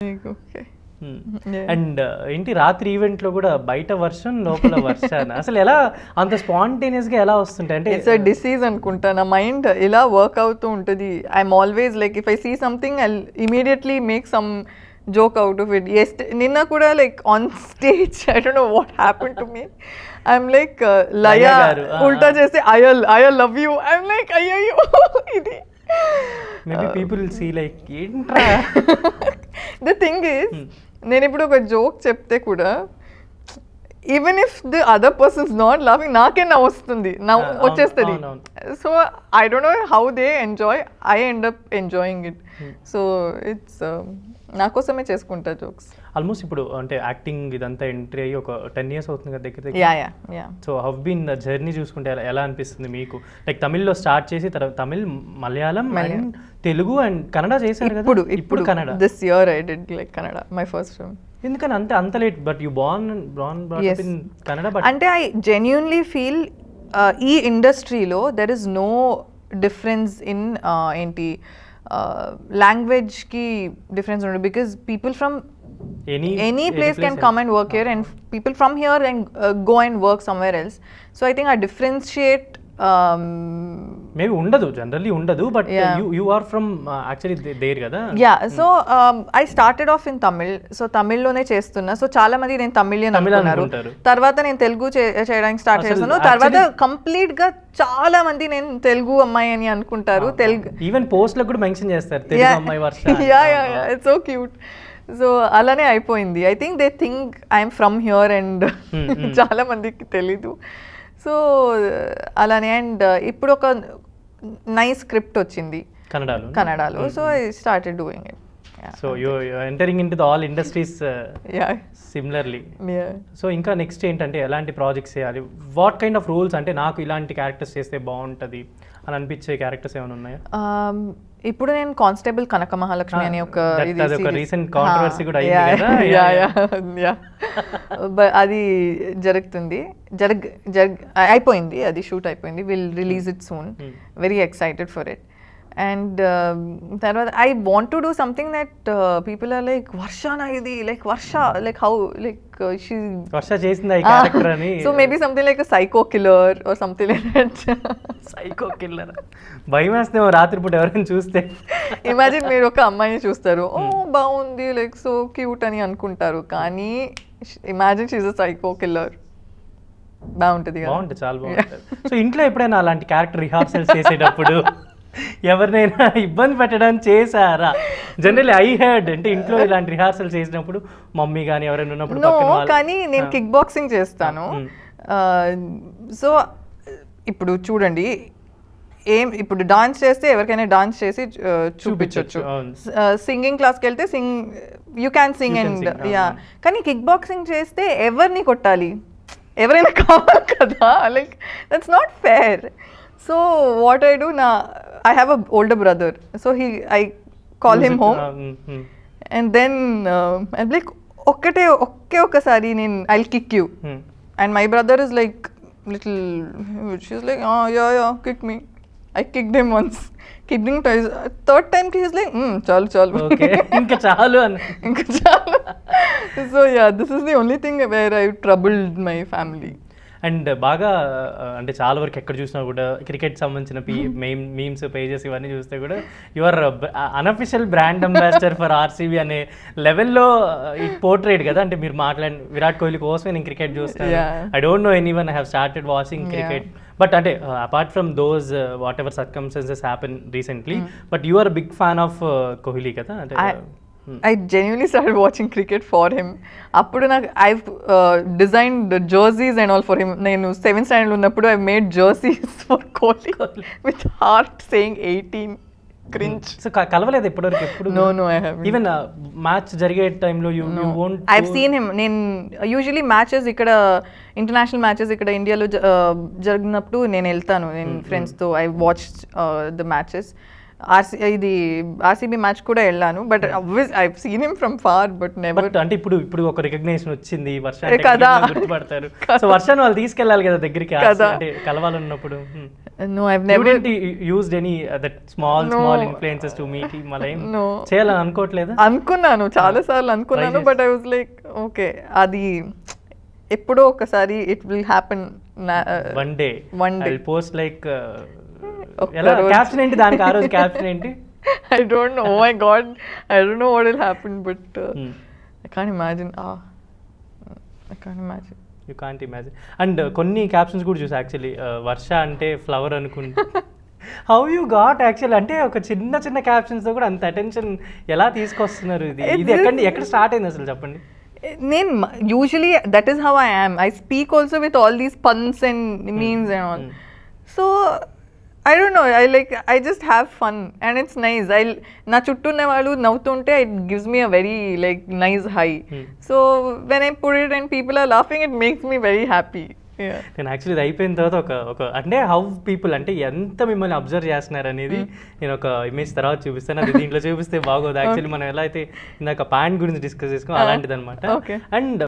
Okay. And ఏంటి రాత్రి event లో కూడా బయట వర్షం లోపల వర్షాన అసలు ఎలా అంత స్పాంటేనియస్ గా ఎలా వస్తుంటాయి అంటే ఇట్స్ అ డిసీజ్ అనుకుంటా. నా మైండ్ ఇలా వర్క్ అవుతూ ఉంటుంది. I'm always like if I see something I immediately make some joke out of it. Yes, Ninna kuda like on stage, I don't know what happened to me. I'm like, Laya, ulta jese, I love you. I'm like, ayyo, idi. Maybe people will see like, ఏంట్రా. The thing is, నేను ఇప్పుడు ఒక joke చెప్తే కూడా even if the other persons not loving నాకే నవ్వు వస్తుంది, నవ్వు వచ్చేస్తుంది. So I don't know how they enjoy, I end up enjoying it. So it's నా కోసమే చేసుకుంటా జోక్స్. ఆల్మోస్ట్ ఇప్పుడు అంటే యాక్టింగ్ ఇదంతా ఎంట్రీ అయ్యి ఒక 10 years అవుతుంది కదా దగ్గర దగ్గర. Yeah. So how been the journey చూసుకుంటే ఎలా అనిపిస్తుంది మీకు? లైక్ తమిళ్లో స్టార్ట్ చేసి తర్వాత తమిళ్, మలయాళం అండ్ తెలుగు అండ్ కన్నడ చేశారు కదా. ఇప్పుడు Kannada. This year I did like Kannada, my first film. ఎందుకని అంత late? But you born in Kannada. But అంటే ఐ జెన్యూన్లీ ఫీల్ ఈ ఇండస్ట్రీలో there is no difference in ఏంటి లాంగ్వేజ్ కి డిఫరెన్స్ ఉండదు. Because people from any place can come and work here, and people from here and go and work somewhere else. So I think I differentiate. Maybe ఉండదు, generally ఉండదు, but you are from actually there కదా. Yeah, so I started off in Tamil, so Tamil లోనే చేస్తున్నా. So చాలా మంది నేను తమిళియన్ అనుకున్నారు. తర్వాత నేను తెలుగు చేయడానికి స్టార్ట్ చేస్తాను. తర్వాత కంప్లీట్ గా చాలా మంది నేను తెలుగు అమ్మాయి అని అనుకుంటారు. తెలుగు ఈవెన్ పోస్ట్ లో కూడా మెన్షన్ చేస్తారు తెలుగు అమ్మాయి వర్ష. Yeah, it's so cute. So అలానే అయిపోయింది. I think they think I'm from here and చాలా మందికి తెలీదు. సో అలానే. అండ్ ఇప్పుడు ఒక నైస్ స్క్రిప్ట్ వచ్చింది కన్నడలో. So I started doing it. So you entering into the all industries similarly. So ఇంకా నెక్స్ట్ ఏంటంటే ఎలాంటి ప్రాజెక్ట్స్ చేయాలి? వాట్ కైండ్ ఆఫ్ రోల్స్ అంటే నాకు ఇలాంటి క్యారెక్టర్స్ చేస్తే బాగుంటుంది అని అనిపించే క్యారెక్టర్స్ ఏమైనా ఉన్నాయా? ఇప్పుడు నేను కానిస్టేబుల్ కనక మహాలక్ష్మి అని ఒక రీసెంట్ కాంట్రవర్సీ కూడా అయ్యింది కదా. అది జరుగుతుంది, అయిపోయింది, అది షూట్ అయిపోయింది. Will release it soon. Very excited for it. And తర్వాత I want to do something that people are like వర్షనా ఇది, like Varsha, like how, like she Varsha చేసింది ఈ క్యారెక్టర్ అని. So maybe something like psycho killer or something like that. Psycho killer భయం వేస్తేమో రాత్రిపూట ఎవరైనా చూస్తే. ఇమాజిన్ మీరు ఒక అమ్మాయిని చూస్తారు, ఓ బాగుంది, లైక్ సో క్యూట్ అని అనుకుంటారు, కానీ imagine she is a psycho killer. బాగుంటుంది, చాలా బాగుంటుంది. సో ఇంట్లో ఎప్పుడైనా అలాంటి క్యారెక్టర్ రిహార్సల్స్ చేసేటప్పుడు ఎవరినైనా ఇబ్బంది పెట్టడం చేశారా? జనరల్లీ ఐ హెర్డ్ అంటే ఇంట్లో ఇలాంటి రిహార్సల్ చేసినప్పుడు మమ్మీ కానీ ఎవరైనా ఉన్నప్పుడు. కానీ నేను కిక్ బాక్సింగ్ చేస్తాను. సో ఇప్పుడు చూడండి, ఇప్పుడు డాన్స్ చేస్తే ఎవరికైనా డాన్స్ చేసి చూపించవచ్చు. సింగింగ్ క్లాస్కి వెళ్తే you can Singh and yeah. కానీ కిక్ బాక్సింగ్ చేస్తే ఎవరిని కొట్టాలి? ఎవరైనా కావాలి కదా, like that's not fair. So what I do now, I have an older brother, so I call him home, and then I'm like, okasari I'll kick you. And my brother is like little, she's like, oh yeah, kick me. I kicked him once, kicked him twice. Third time he's like, chalu. Okay, inka chalu. So yeah, this is the only thing where I troubled my family. And బాగా అంటే చాలా వరకు ఎక్కడ చూసినా కూడా cricket సంబంధించిన memes pages ఇవన్నీ చూస్తే కూడా your unofficial brand ambassador for RCB అనే లెవెల్లో ఇట్ పోర్ట్రేట్ కదా. అంటే మీరు మాట్లాడిన విరాట్ కోహ్లీ కోసమే నేను క్రికెట్ చూస్తాను. I don't know anyone, I have started watching cricket. But అంటే apart from those whatever circumstances happen recently, but you are big fan of Kohli కదా. అంటే I genuinely started watching cricket for him. Appudu I've designed jerseys and all for him. Nenu 7th standard unnappudu I made jerseys for Kohli with heart saying 18. Cringe. So కలవలేదు ఇప్పటివరకు ఎప్పుడు? No, I haven't. Even match జరిగే టైంలో you won't. I've seen him. నేను usually matches ఇక్కడ international matches ఇక్కడ ఇండియాలో జరిగినప్పుడు నేను వెళ్తాను, నేను ఫ్రెండ్స్తో. I watched the matches. ఇది ఆర్సీబీ మ్యాచ్ కూడా వెళ్ళాను, but I seen him from far, but never. అంటే ఇప్పుడు ఒక రికగ్నిషన్ వచ్చింది వర్ష, గుర్తుపడతారు. సో వర్షాన్ని వాళ్ళు తీసుకెళ్ళాలి కదా దగ్గరికి, కలవాలన్నప్పుడు. No, I've never. You didn't used any that small influences to meet him అలా ఏం No. చేయాలని అనుకోవట్లేదు? అనుకున్నాను, చాలా సార్లు అనుకున్నాను, but I was like okay, అది ఎప్పుడో ఒకసారి it will happen. One day I post like ఒక్క ఎలా రోజు. క్యాప్షన్ ఏంటి దానికి? ఆ రోజు క్యాప్షన్ ఏంటి? I don't know. Oh my God, I don't know what will happen, but I can't imagine. I can't imagine. You can't imagine. And కొన్ని captions కూడా చూసా యాక్చువల్లీ, వర్ష అంటే ఫ్లవర్ అనుకుంటా. హౌ యూ గాట్ యాక్చువల్లీ, అంటే ఒక చిన్న క్యాప్షన్స్తో కూడా అంత అటెన్షన్ ఎలా తీసుకొస్తున్నారు? ఇది ఎక్కడ స్టార్ట్ అయింది అసలు చెప్పండి. నేను usually that is how I am. I speak also with all these puns and memes and all. So I don't know, I just have fun and it's nice. నా చుట్టూ ఉన్న వాళ్ళు నవ్వుతుంటే it gives me a very nice high. So when I put it and people are laughing, it makes me very happy. నేను actually ఇది అయిపోయిన తర్వాత ఒక అంటే హౌ పీపుల్ అంటే ఎంత మిమ్మల్ని అబ్జర్వ్ చేస్తున్నారు అనేది నేను ఒక ఇమేజ్ తర్వాత చూపిస్తాను. అది దీంట్లో చూపిస్తే బాగోదు యాక్చువల్లీ. మనం ఎలా అయితే ఇందాక ప్యాంట్ గురించి డిస్కస్ చేసుకున్నాం అలాంటిది అనమాట. అండ్